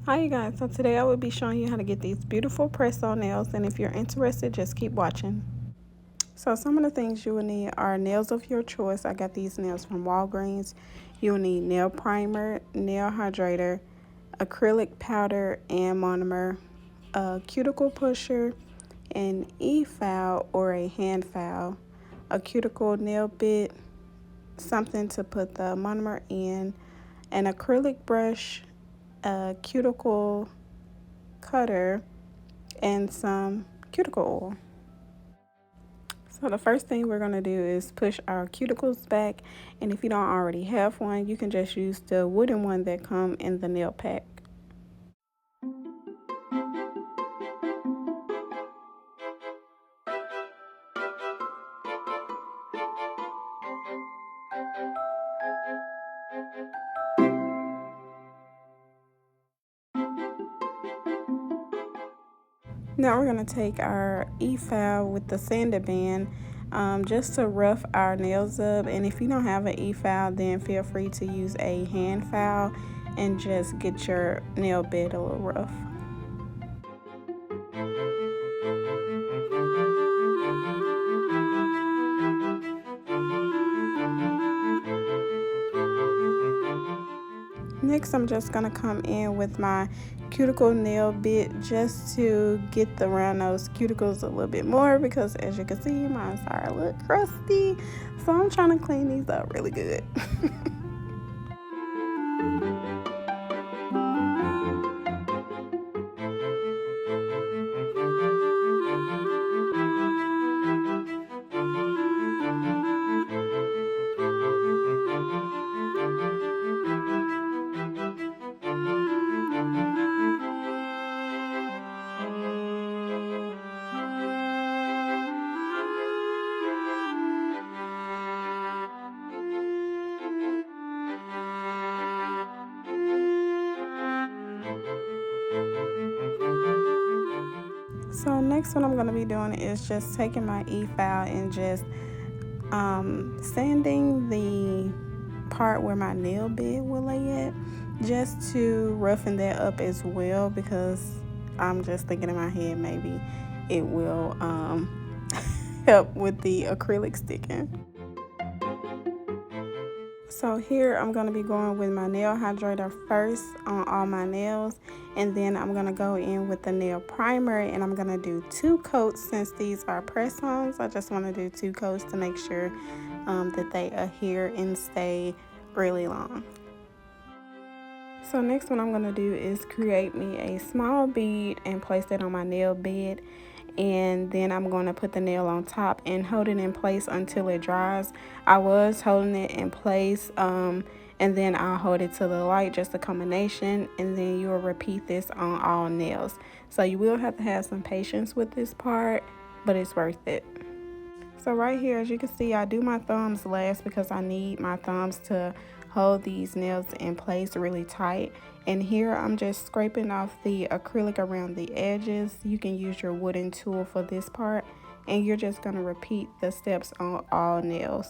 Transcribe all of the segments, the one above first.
Hi you guys, so today I will be showing you how to get these beautiful press-on nails, and if you're interested, just keep watching. So some of the things you will need are nails of your choice. I got these nails from Walgreens. You'll need nail primer, nail hydrator, acrylic powder and monomer, a cuticle pusher, an e-file or a hand file, a cuticle nail bit, something to put the monomer in, an acrylic brush, a cuticle cutter, and some cuticle oil. So the first thing we're going to do is push our cuticles back, and if you don't already have one, you can just use the wooden one that come in the nail pack. Now we're going to take our e-file with the sander band just to rough our nails up, and if you don't have an e-file, then feel free to use a hand file and just get your nail bed a little rough. Next, I'm just going to come in with my cuticle nail bit just to get around those cuticles a little bit more, because as you can see, mine are a little crusty. So I'm trying to clean these up really good. So next, what I'm going to be doing is just taking my e-file and just sanding the part where my nail bed will lay at, just to roughen that up as well, because I'm just thinking in my head maybe it will help with the acrylic sticking. So here I'm going to be going with my nail hydrator first on all my nails, and then I'm going to go in with the nail primer, and I'm going to do 2 coats. Since these are press-ons, I just want to do 2 coats to make sure that they adhere and stay really long. So next, what I'm going to do is create me a small bead and place it on my nail bed, and then I'm going to put the nail on top and hold it in place until it dries. I was holding it in place and then I'll hold it to the light, just a combination, and then you'll repeat this on all nails. So you will have to have some patience with this part, but it's worth it. So right here, as you can see, I do my thumbs last because I need my thumbs to hold these nails in place really tight. And here I'm just scraping off the acrylic around the edges. You can use your wooden tool for this part, and you're just going to repeat the steps on all nails.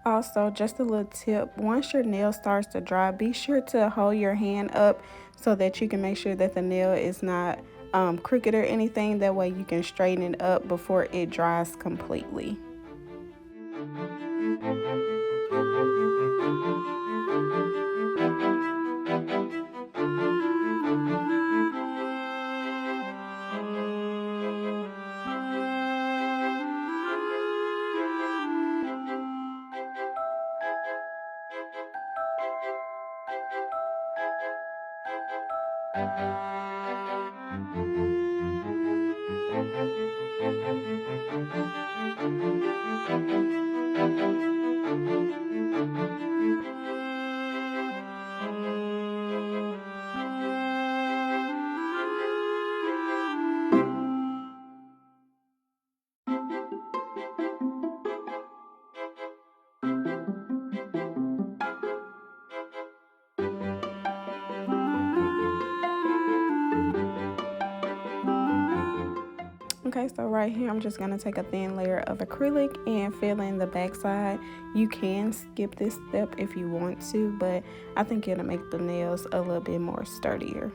Also, just a little tip, once your nail starts to dry, be sure to hold your hand up so that you can make sure that the nail is not crooked or anything. That way you can straighten it up before it dries completely. Okay, so right here I'm just going to take a thin layer of acrylic and fill in the back side. You can skip this step if you want to, but I think it'll make the nails a little bit more sturdier.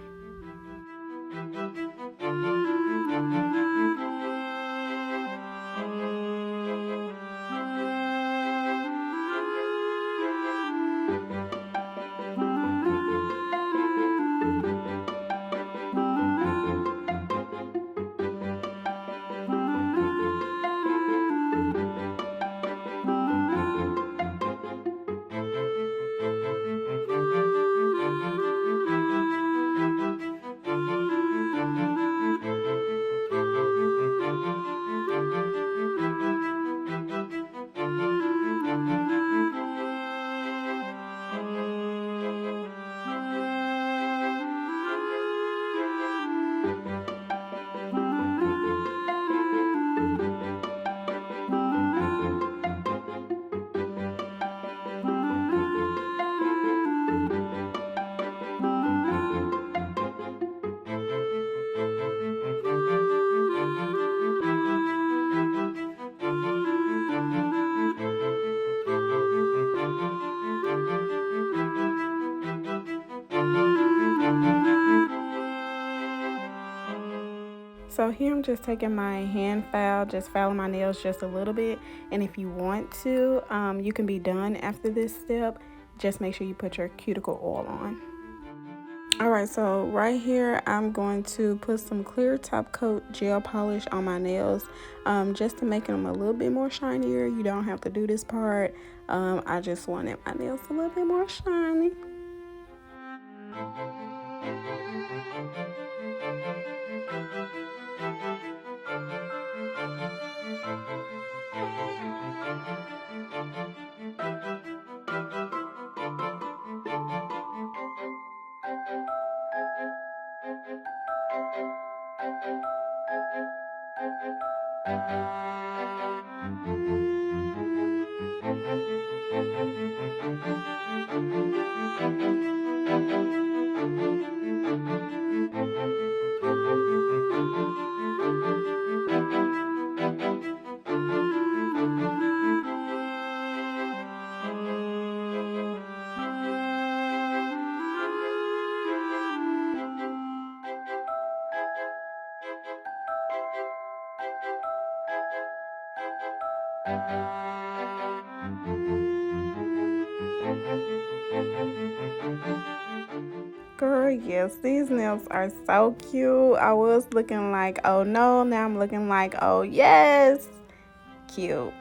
So here I'm just taking my hand file, just filing my nails just a little bit. And if you want to, you can be done after this step. Just make sure you put your cuticle oil on. Alright, so right here I'm going to put some clear top coat gel polish on my nails, just to make them a little bit more shinier. You don't have to do this part. I just wanted my nails a little bit more shiny. Girl, yes, these nails are so cute. I was looking like, oh no, now I'm looking like, oh yes, cute.